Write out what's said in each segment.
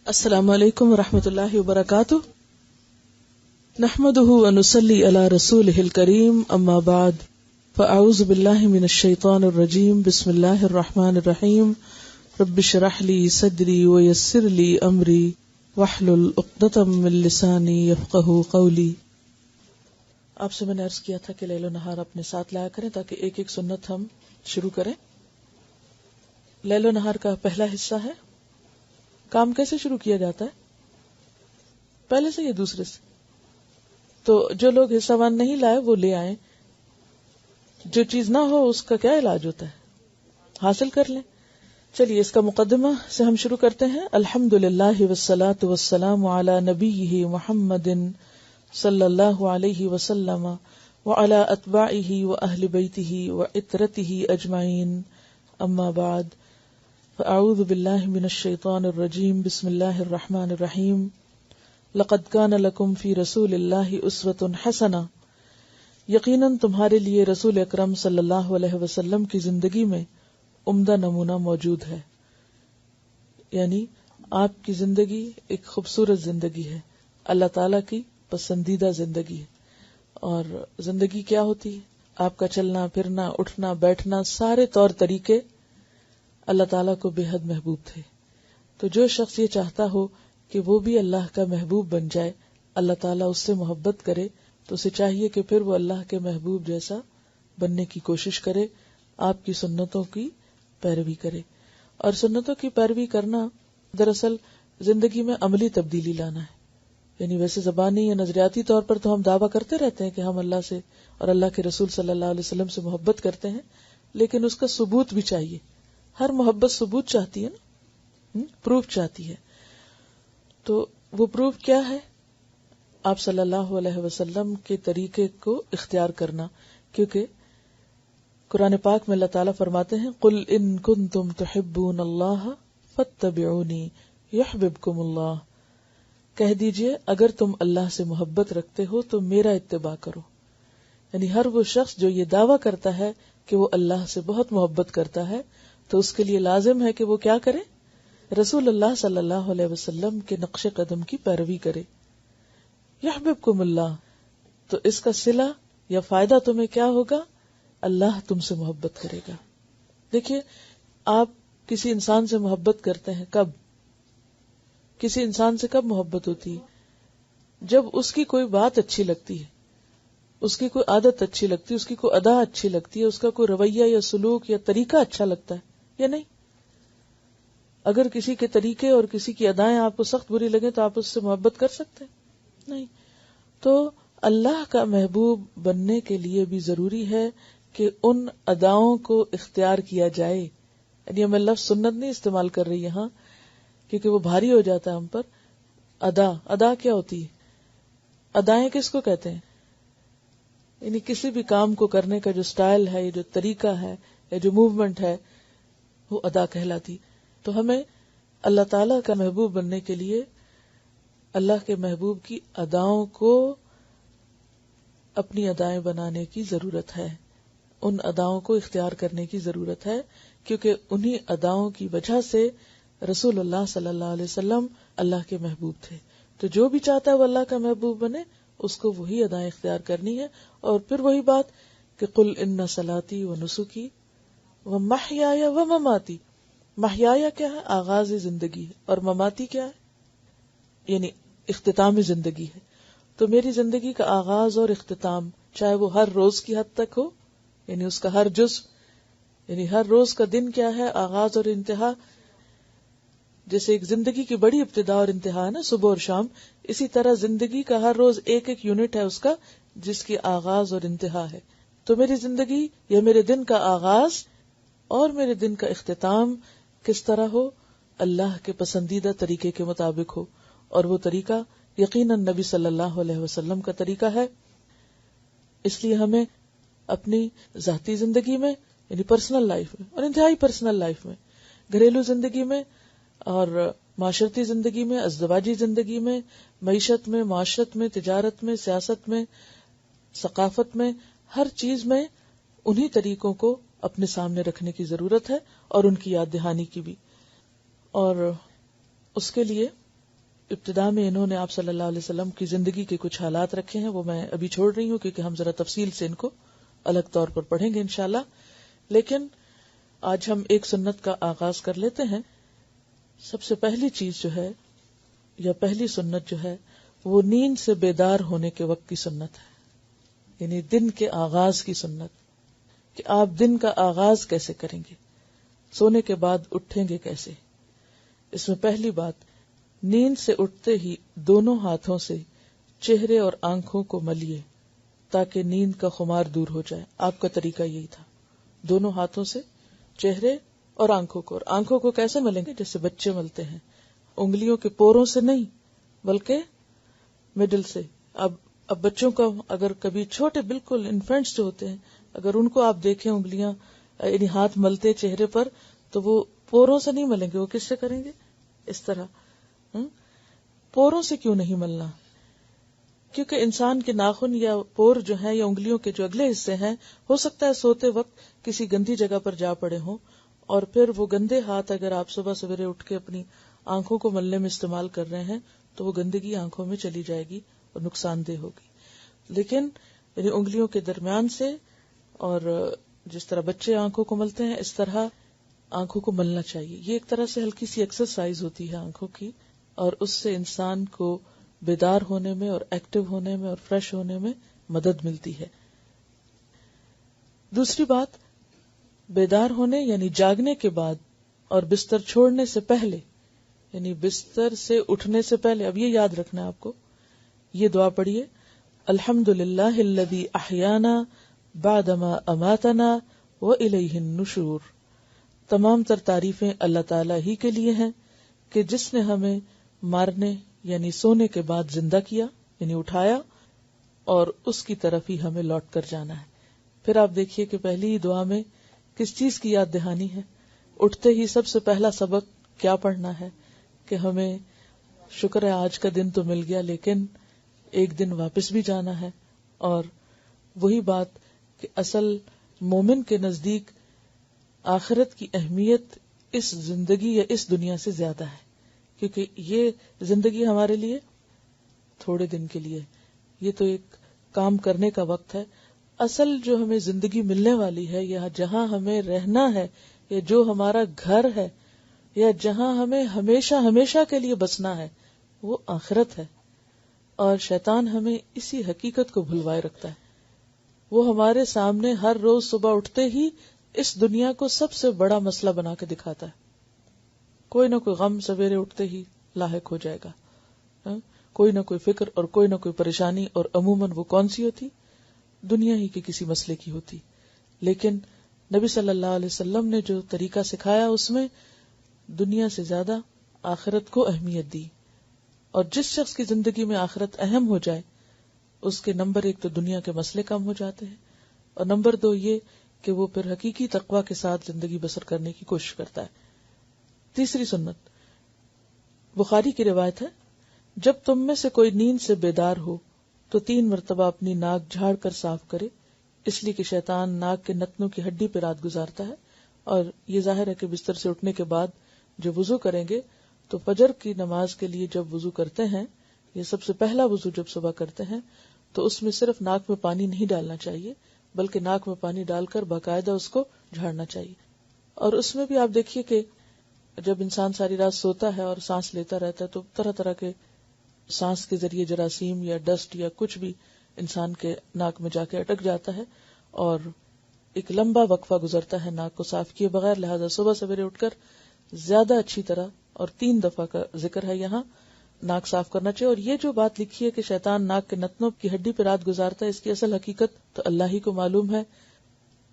السلام علیکم ورحمۃ اللہ وبرکاتہ، نحمده ونصلی علی رسولہ الکریم، اما بعد فاعوذ باللہ من الشیطان الرجیم، بسم اللہ الرحمن الرحیم، رب اشرح لی صدری ویسر لی امری واحلل عقدۃ من لسانی یفقہوا قولی۔ آپ سے میں نے عرض کیا تھا کہ لیل و نہار اپنے ساتھ لایا کریں تاکہ ایک ایک سنت ہم شروع کریں۔ لیل و نہار کا پہلا حصہ ہے کام کیسے شروع کیا جاتا ہے، پہلے سے یا دوسرے سے؟ تو جو لوگ حصہ وان نہیں لائے وہ لے آئیں، جو چیز نہ ہو اس کا کیا علاج ہوتا ہے، حاصل کر لیں۔ چلیے اس کا مقدمہ سے ہم شروع کرتے ہیں۔ الحمدللہ والصلاۃ والسلام علی نبیہ محمد صلی اللہ علیہ وسلم وعلی اتباعہ واہل بیتہ وعترتہ اجمعین، اما بعد فاعوذ باللہ من الشیطان الرجیم، بسم اللہ الرحمن الرحیم۔ لقد کان لکم فی رسول اللہ اسوۃ حسنہ، یقیناً تمہارے لیے رسول اکرم صلی اللہ علیہ وسلم کی زندگی میں عمدہ نمونہ موجود ہے، یعنی آپ کی زندگی ایک خوبصورت زندگی ہے، اللہ تعالیٰ کی پسندیدہ زندگی ہے۔ اور زندگی کیا ہوتی ہے؟ آپ کا چلنا پھرنا اٹھنا بیٹھنا، سارے طور طریقے اللہ تعالیٰ کو بے حد محبوب تھے۔ تو جو شخص یہ چاہتا ہو کہ وہ بھی اللہ کا محبوب بن جائے، اللہ تعالیٰ اس سے محبت کرے، تو اسے چاہیے کہ پھر وہ اللہ کے محبوب جیسا بننے کی کوشش کرے، آپ کی سنتوں کی پیروی کرے۔ اور سنتوں کی پیروی کرنا دراصل زندگی میں عملی تبدیلی لانا ہے، یعنی ویسے زبانی یا نظریاتی طور پر تو ہم دعویٰ کرتے رہتے ہیں کہ ہم اللہ سے اور اللہ کے رسول صلی اللہ علیہ وسلم سے محبت کرتے ہیں، لیکن اس کا ثبوت بھی چاہیے۔ ہر محبت ثبوت چاہتی ہے نا، پروف چاہتی ہے۔ تو وہ پروف کیا ہے؟ آپ صلی اللہ علیہ وسلم کے طریقے کو اختیار کرنا، کیونکہ قرآن پاک میں اللہ تعالیٰ فرماتے ہیں قُلْ إِن كُنتُمْ تُحِبُّونَ اللَّهَ فَاتَّبِعُونِي يُحْبِبْكُمُ اللَّهُ، کہہ دیجئے اگر تم اللہ سے محبت رکھتے ہو تو میرا اتباع کرو۔ یعنی ہر وہ شخص جو یہ دعویٰ کرتا ہے کہ وہ اللہ سے بہت محبت کرتا ہے تو اس کے لیے لازم ہے کہ وہ کیا کرے؟ رسول اللہ صلی اللہ علیہ وسلم کے نقش قدم کی پیروی کرے۔ یحببکم اللہ، تو اس کا صلہ یا فائدہ تمہیں کیا ہوگا؟ اللہ تم سے محبت کرے گا۔ دیکھیے، آپ کسی انسان سے محبت کرتے ہیں کب؟ کسی انسان سے کب محبت ہوتی ہے؟ جب اس کی کوئی بات اچھی لگتی ہے، اس کی کوئی عادت اچھی لگتی ہے، اس کی کوئی ادا اچھی لگتی ہے، اس کا کوئی رویہ یا سلوک یا طریقہ اچھا لگتا ہے یا نہیں؟ اگر کسی کے طریقے اور کسی کی ادائیں آپ کو سخت بری لگے تو آپ اس سے محبت کر سکتے ہیں؟ نہیں۔ تو اللہ کا محبوب بننے کے لیے بھی ضروری ہے کہ ان اداؤں کو اختیار کیا جائے۔ یعنی میں لفظ سنت نہیں استعمال کر رہی یہاں کیونکہ وہ بھاری ہو جاتا ہے ہم پر۔ ادا کیا ہوتی ہے؟ ادائیں کس کو کہتے ہیں؟ یعنی کسی بھی کام کو کرنے کا جو سٹائل ہے، جو طریقہ ہے یا جو موومنٹ ہے، وہ ادا کہلاتی۔ تو ہمیں اللہ تعالیٰ کا محبوب بننے کے لیے اللہ کے محبوب کی اداؤں کو اپنی ادائیں بنانے کی ضرورت ہے، ان اداؤں کو اختیار کرنے کی ضرورت ہے، کیونکہ انہی اداؤں کی وجہ سے رسول اللہ صلی اللہ علیہ وسلم اللہ کے محبوب تھے۔ تو جو بھی چاہتا ہے وہ اللہ کا محبوب بنے، اس کو وہی ادائیں اختیار کرنی ہے۔ اور پھر وہی بات کہ قل ان صلاتی و نسکی و محیایا و مماتی۔ محیایا کیا ہے؟ آغاز زندگی ہے، اور مماتی کیا ہے؟ یعنی اختتام زندگی ہے۔ تو میری زندگی کا آغاز اور اختتام، چاہے وہ ہر روز کی حد تک ہو، یعنی اس کا ہر جز، یعنی ہر روز کا دن کیا ہے؟ آغاز اور انتہا۔ جیسے ایک زندگی کی بڑی ابتدا اور انتہا ہے نا، صبح اور شام، اسی طرح زندگی کا ہر روز ایک ایک یونٹ ہے اس کا، جس کی آغاز اور انتہا ہے۔ تو میری زندگی یا میرے دن کا آغاز اور میرے دن کا اختتام کس طرح ہو؟ اللہ کے پسندیدہ طریقے کے مطابق ہو، اور وہ طریقہ یقیناً نبی صلی اللہ علیہ وسلم کا طریقہ ہے۔ اس لیے ہمیں اپنی ذاتی زندگی میں، یعنی پرسنل لائف میں، اور انتہائی پرسنل لائف میں، گھریلو زندگی میں اور معاشرتی زندگی میں، ازدواجی زندگی میں، معیشت میں، معاشرت میں، تجارت میں، سیاست میں، ثقافت میں، ہر چیز میں انہی طریقوں کو اپنے سامنے رکھنے کی ضرورت ہے، اور ان کی یاد دہانی کی بھی۔ اور اس کے لیے ابتدا میں انہوں نے آپ صلی اللہ علیہ وسلم کی زندگی کے کچھ حالات رکھے ہیں، وہ میں ابھی چھوڑ رہی ہوں کیونکہ ہم ذرا تفصیل سے ان کو الگ طور پر پڑھیں گے انشاءاللہ. لیکن آج ہم ایک سنت کا آغاز کر لیتے ہیں. سب سے پہلی چیز جو ہے یا پہلی سنت جو ہے وہ نیند سے بیدار ہونے کے وقت کی سنت ہے، یعنی دن کے آغاز کی سنت، کہ آپ دن کا آغاز کیسے کریں گے، سونے کے بعد اٹھیں گے کیسے. اس میں پہلی بات، نیند سے اٹھتے ہی دونوں ہاتھوں سے چہرے اور آنکھوں کو ملیے تاکہ نیند کا خمار دور ہو جائے. آپ کا طریقہ یہی تھا، دونوں ہاتھوں سے چہرے اور آنکھوں کو کیسے ملیں گے؟ جیسے بچے ملتے ہیں، انگلیوں کے پوروں سے نہیں بلکہ مڈل سے. اب بچوں کا اگر کبھی چھوٹے بالکل انفینٹس جو ہوتے ہیں، اگر ان کو آپ دیکھیں انگلیاں یعنی ہاتھ ملتے چہرے پر، تو وہ پوروں سے نہیں ملیں گے. وہ کس سے کریں گے؟ اس طرح. پوروں سے کیوں نہیں ملنا؟ کیونکہ انسان کے ناخن یا پور جو ہیں یا انگلیوں کے جو اگلے حصے ہیں، ہو سکتا ہے سوتے وقت کسی گندی جگہ پر جا پڑے ہوں، اور پھر وہ گندے ہاتھ اگر آپ صبح سویرے اٹھ کے اپنی آنکھوں کو ملنے میں استعمال کر رہے ہیں تو وہ گندگی آنکھوں میں چلی جائے گی اور نقصان دہ ہوگی. لیکن یعنی انگلیوں کے درمیان سے، اور جس طرح بچے آنکھوں کو ملتے ہیں اس طرح آنکھوں کو ملنا چاہیے. یہ ایک طرح سے ہلکی سی ایکسرسائز ہوتی ہے آنکھوں کی، اور اس سے انسان کو بیدار ہونے میں اور ایکٹیو ہونے میں اور فریش ہونے میں مدد ملتی ہے. دوسری بات، بیدار ہونے یعنی جاگنے کے بعد اور بستر چھوڑنے سے پہلے، یعنی بستر سے اٹھنے سے پہلے، اب یہ یاد رکھنا ہے آپ کو، یہ دعا پڑھیے: الحمدللہ الذی احیانا بعدما اماتنا والیہ النشور. تمام تر تعریفیں اللہ تعالی ہی کے لیے ہیں کہ جس نے ہمیں مارنے یعنی سونے کے بعد زندہ کیا یعنی اٹھایا، اور اس کی طرف ہی ہمیں لوٹ کر جانا ہے. پھر آپ دیکھیے کہ پہلی ہی دعا میں کس چیز کی یاد دہانی ہے. اٹھتے ہی سب سے پہلا سبق کیا پڑھنا ہے کہ ہمیں شکر ہے آج کا دن تو مل گیا، لیکن ایک دن واپس بھی جانا ہے. اور وہی بات کہ اصل مومن کے نزدیک آخرت کی اہمیت اس زندگی یا اس دنیا سے زیادہ ہے، کیونکہ یہ زندگی ہمارے لیے تھوڑے دن کے لیے، یہ تو ایک کام کرنے کا وقت ہے. اصل جو ہمیں زندگی ملنے والی ہے یا جہاں ہمیں رہنا ہے یا جو ہمارا گھر ہے یا جہاں ہمیں ہمیشہ ہمیشہ کے لیے بسنا ہے، وہ آخرت ہے. اور شیطان ہمیں اسی حقیقت کو بھلوائے رکھتا ہے. وہ ہمارے سامنے ہر روز صبح اٹھتے ہی اس دنیا کو سب سے بڑا مسئلہ بنا کے دکھاتا ہے. کوئی نہ کوئی غم سویرے اٹھتے ہی لاحق ہو جائے گا، کوئی نہ کوئی فکر اور کوئی نہ کوئی پریشانی، اور عموماً وہ کون سی ہوتی؟ دنیا ہی کے کسی مسئلے کی ہوتی. لیکن نبی صلی اللہ علیہ وسلم نے جو طریقہ سکھایا اس میں دنیا سے زیادہ آخرت کو اہمیت دی. اور جس شخص کی زندگی میں آخرت اہم ہو جائے اس کے نمبر 1 تو دنیا کے مسئلے کم ہو جاتے ہیں، اور نمبر 2 یہ کہ وہ پھر حقیقی تقوی کے ساتھ زندگی بسر کرنے کی کوشش کرتا ہے. تیسری سنت بخاری کی روایت ہے، جب تم میں سے کوئی نیند سے بیدار ہو تو 3 مرتبہ اپنی ناک جھاڑ کر صاف کرے، اس لیے کہ شیطان ناک کے نتنوں کی ہڈی پہ رات گزارتا ہے. اور یہ ظاہر ہے کہ بستر سے اٹھنے کے بعد جو وضو کریں گے تو فجر کی نماز کے لیے جب وضو کرتے ہیں، یہ سب سے پہلا وضو جب صبح کرتے ہیں، تو اس میں صرف ناک میں پانی نہیں ڈالنا چاہیے بلکہ ناک میں پانی ڈال کر باقاعدہ اس کو جھاڑنا چاہیے. اور اس میں بھی آپ دیکھیے کہ جب انسان ساری رات سوتا ہے اور سانس لیتا رہتا ہے تو طرح طرح کے سانس کے ذریعے جراثیم یا ڈسٹ یا کچھ بھی انسان کے ناک میں جا کے اٹک جاتا ہے، اور ایک لمبا وقفہ گزرتا ہے ناک کو صاف کیے بغیر. لہذا صبح سویرے اٹھ کر زیادہ اچھی طرح، اور 3 دفعہ کا ذکر ہے یہاں، ناک صاف کرنا چاہیے. اور یہ جو بات لکھی ہے کہ شیطان ناک کے نتنوں کی ہڈی پہ رات گزارتا ہے، اس کی اصل حقیقت تو اللہ ہی کو معلوم ہے.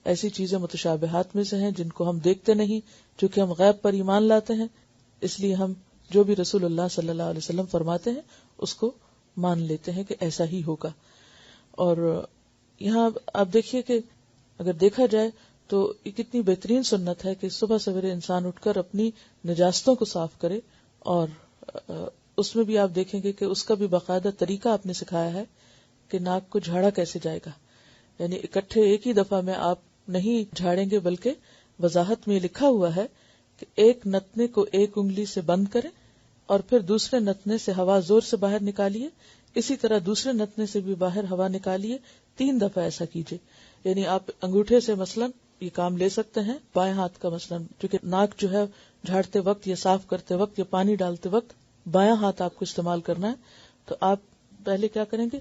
ایسی چیزیں متشابہات میں سے ہیں جن کو ہم دیکھتے نہیں، چونکہ ہم غیب پر ایمان لاتے ہیں، اس لیے ہم جو بھی رسول اللہ صلی اللہ علیہ وسلم فرماتے ہیں اس کو مان لیتے ہیں کہ ایسا ہی ہوگا. اور یہاں آپ دیکھیے کہ اگر دیکھا جائے تو یہ کتنی بہترین سنت ہے کہ صبح سویرے انسان اٹھ کر اپنی نجاستوں کو صاف کرے. اور اس میں بھی آپ دیکھیں گے کہ اس کا بھی باقاعدہ طریقہ آپ نے سکھایا ہے کہ ناک کو جھاڑا کیسے جائے گا. یعنی اکٹھے ایک ہی دفعہ میں آپ نہیں جھاڑیں گے، بلکہ وضاحت میں لکھا ہوا ہے کہ ایک نتنے کو ایک انگلی سے بند کریں اور پھر دوسرے نتنے سے ہوا زور سے باہر نکالیے. اسی طرح دوسرے نتنے سے بھی باہر ہوا نکالیے. 3 دفعہ ایسا کیجیے. یعنی آپ انگوٹھے سے مثلاً یہ کام لے سکتے ہیں, بائیں ہاتھ کا مثلاً, کیونکہ ناک جو ہے جھاڑتے وقت یا صاف کرتے وقت یا پانی ڈالتے وقت بایاں ہاتھ آپ کو استعمال کرنا ہے. تو آپ پہلے کیا کریں گے,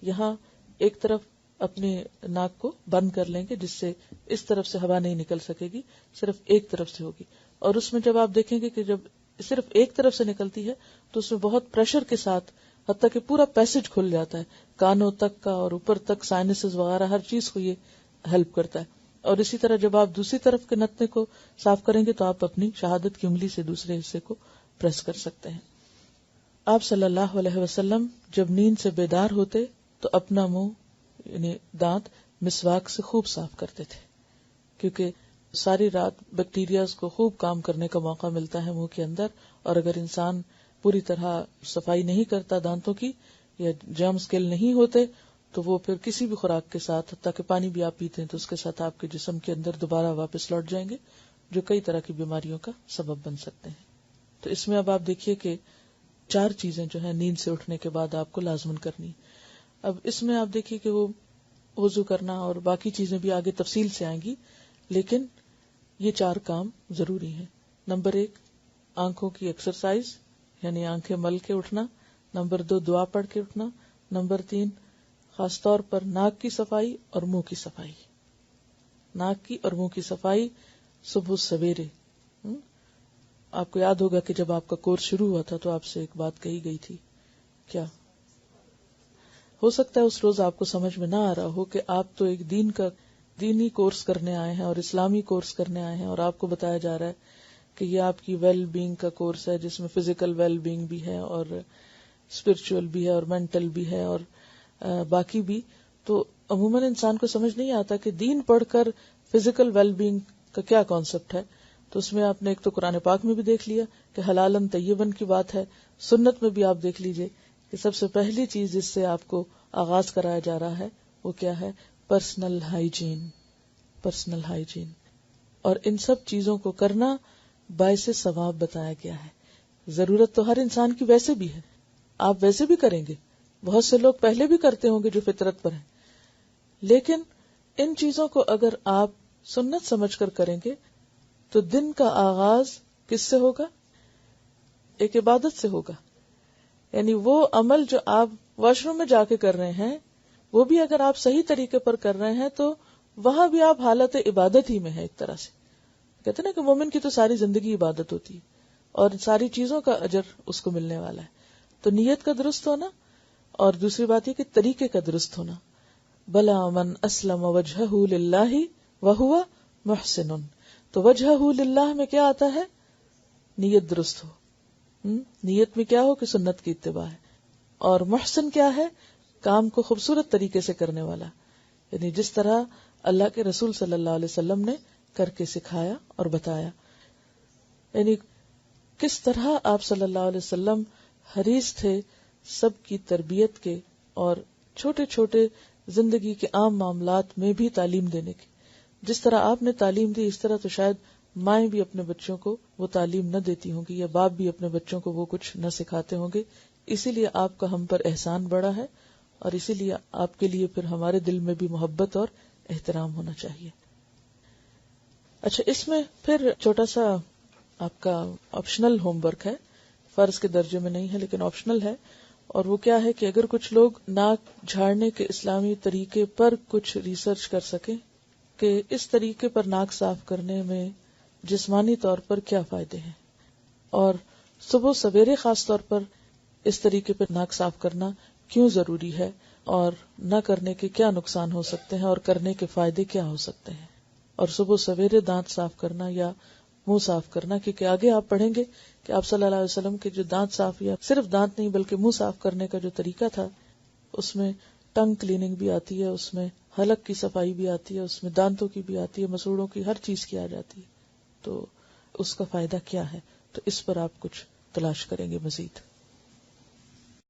یہاں ایک طرف اپنے ناک کو بند کر لیں گے جس سے اس طرف سے ہوا نہیں نکل سکے گی, صرف ایک طرف سے ہوگی. اور اس میں جب آپ دیکھیں گے کہ جب صرف ایک طرف سے نکلتی ہے تو اس میں بہت پریشر کے ساتھ حتیٰ کہ پورا پیسج کھل جاتا ہے, کانوں تک کا اور اوپر تک, سائنسز وغیرہ ہر چیز کو یہ ہیلپ کرتا ہے. اور اسی طرح جب آپ دوسری طرف کے نتنے کو صاف کریں گے تو آپ اپنی شہادت کی انگلی سے دوسرے حصے کو پریس کر سکتے ہیں. آپ صلی اللہ علیہ وسلم جب نیند سے بیدار ہوتے تو اپنا منہ یعنی دانت مسواک سے خوب صاف کرتے تھے, کیونکہ ساری رات بیکٹیریاز کو خوب کام کرنے کا موقع ملتا ہے منہ کے اندر, اور اگر انسان پوری طرح صفائی نہیں کرتا دانتوں کی یا جرمز کل نہیں ہوتے تو وہ پھر کسی بھی خوراک کے ساتھ, حتیٰ کہ پانی بھی آپ پیتے ہیں تو اس کے ساتھ آپ کے جسم کے اندر دوبارہ واپس لوٹ جائیں گے, جو کئی طرح کی بیماریوں کا سبب بن سکتے ہیں. تو اس میں اب آپ دیکھیے کہ 4 چیزیں جو ہیں نیند سے اٹھنے کے بعد آپ کو لازمن کرنی. اب اس میں آپ دیکھیے کہ وہ وضو کرنا اور باقی چیزیں بھی آگے تفصیل سے آئیں گی, لیکن یہ 4 کام ضروری ہیں. نمبر 1 آنکھوں کی ایکسرسائز یعنی آنکھیں مل کے اٹھنا. نمبر 2 دعا پڑھ کے اٹھنا. نمبر 3 خاص طور پر ناک کی صفائی اور منہ کی صفائی. ناک کی اور منہ کی صفائی صبح سویرے. آپ کو یاد ہوگا کہ جب آپ کا کورس شروع ہوا تھا تو آپ سے ایک بات کہی گئی تھی, کیا ہو سکتا ہے اس روز آپ کو سمجھ میں نہ آ رہا ہو کہ آپ تو ایک دینی کورس کرنے آئے ہیں اور اسلامی کورس کرنے آئے ہیں, اور آپ کو بتایا جا رہا ہے کہ یہ آپ کی ویل بینگ کا کورس ہے جس میں فزیکل ویل بینگ بھی ہے اور اسپرچل بھی ہے اور مینٹل بھی ہے اور باقی بھی. تو عموماً انسان کو سمجھ نہیں آتا کہ دین پڑھ کر فزیکل ویل بینگ کا کیا کانسیپٹ ہے. تو اس میں آپ نے ایک تو قرآن پاک میں بھی دیکھ لیا کہ حلالن طیبن کی بات ہے, سنت میں بھی آپ دیکھ لیجئے کہ سب سے پہلی چیز جس سے آپ کو آغاز کرایا جا رہا ہے وہ کیا ہے, پرسنل ہائیجین. پرسنل ہائیجین اور ان سب چیزوں کو کرنا باعث ثواب بتایا گیا ہے. ضرورت تو ہر انسان کی ویسے بھی ہے, آپ ویسے بھی کریں گے, بہت سے لوگ پہلے بھی کرتے ہوں گے جو فطرت پر ہیں, لیکن ان چیزوں کو اگر آپ سنت سمجھ کر کریں گے تو دن کا آغاز کس سے ہوگا, ایک عبادت سے ہوگا. یعنی وہ عمل جو آپ واش روم میں جا کے کر رہے ہیں وہ بھی اگر آپ صحیح طریقے پر کر رہے ہیں تو وہاں بھی آپ حالت عبادت ہی میں ہے. ایک طرح سے کہتے ہیں نا کہ مومن کی تو ساری زندگی عبادت ہوتی ہے اور ساری چیزوں کا اجر اس کو ملنے والا ہے. تو نیت کا درست ہونا اور دوسری بات یہ کہ طریقے کا درست ہونا. بلا من اسلم وجہہ للہ وہو محسن. تو وجہہ للہ میں کیا آتا ہے, نیت درست ہو. نیت میں کیا ہو کہ سنت کی اتباع ہے. اور محسن کیا ہے, کام کو خوبصورت طریقے سے کرنے والا, یعنی جس طرح اللہ کے رسول صلی اللہ علیہ وسلم نے کر کے سکھایا اور بتایا. یعنی کس طرح آپ صلی اللہ علیہ وسلم حریص تھے سب کی تربیت کے اور چھوٹے چھوٹے زندگی کے عام معاملات میں بھی تعلیم دینے کی. جس طرح آپ نے تعلیم دی اس طرح تو شاید مائیں بھی اپنے بچوں کو وہ تعلیم نہ دیتی ہوں گی یا باپ بھی اپنے بچوں کو وہ کچھ نہ سکھاتے ہوں گے. اسی لیے آپ کا ہم پر احسان بڑا ہے اور اسی لیے آپ کے لیے پھر ہمارے دل میں بھی محبت اور احترام ہونا چاہیے. اچھا, اس میں پھر چھوٹا سا آپ کا آپشنل ہوم ورک ہے, فرض کے درجے میں نہیں ہے لیکن آپشنل ہے, اور وہ کیا ہے کہ اگر کچھ لوگ ناک جھاڑنے کے اسلامی طریقے پر کچھ ریسرچ کر سکیں کہ اس طریقے پر ناک صاف کرنے میں جسمانی طور پر کیا فائدے ہیں, اور صبح سویرے خاص طور پر اس طریقے پر ناک صاف کرنا کیوں ضروری ہے, اور نہ کرنے کے کیا نقصان ہو سکتے ہیں اور کرنے کے فائدے کیا ہو سکتے ہیں, اور صبح سویرے دانت صاف کرنا یا منہ صاف کرنا, کیونکہ آگے آپ پڑھیں گے کہ آپ صلی اللہ علیہ وسلم کے جو دانت صاف یا صرف دانت نہیں بلکہ منہ صاف کرنے کا جو طریقہ تھا اس میں ٹنگ کلیننگ بھی آتی ہے, اس میں حلق کی صفائی بھی آتی ہے, اس میں دانتوں کی بھی آتی ہے, مسوڑوں کی, ہر چیز کی آ جاتی ہے. تو اس کا فائدہ کیا ہے, تو اس پر آپ کچھ تلاش کریں گے مزید.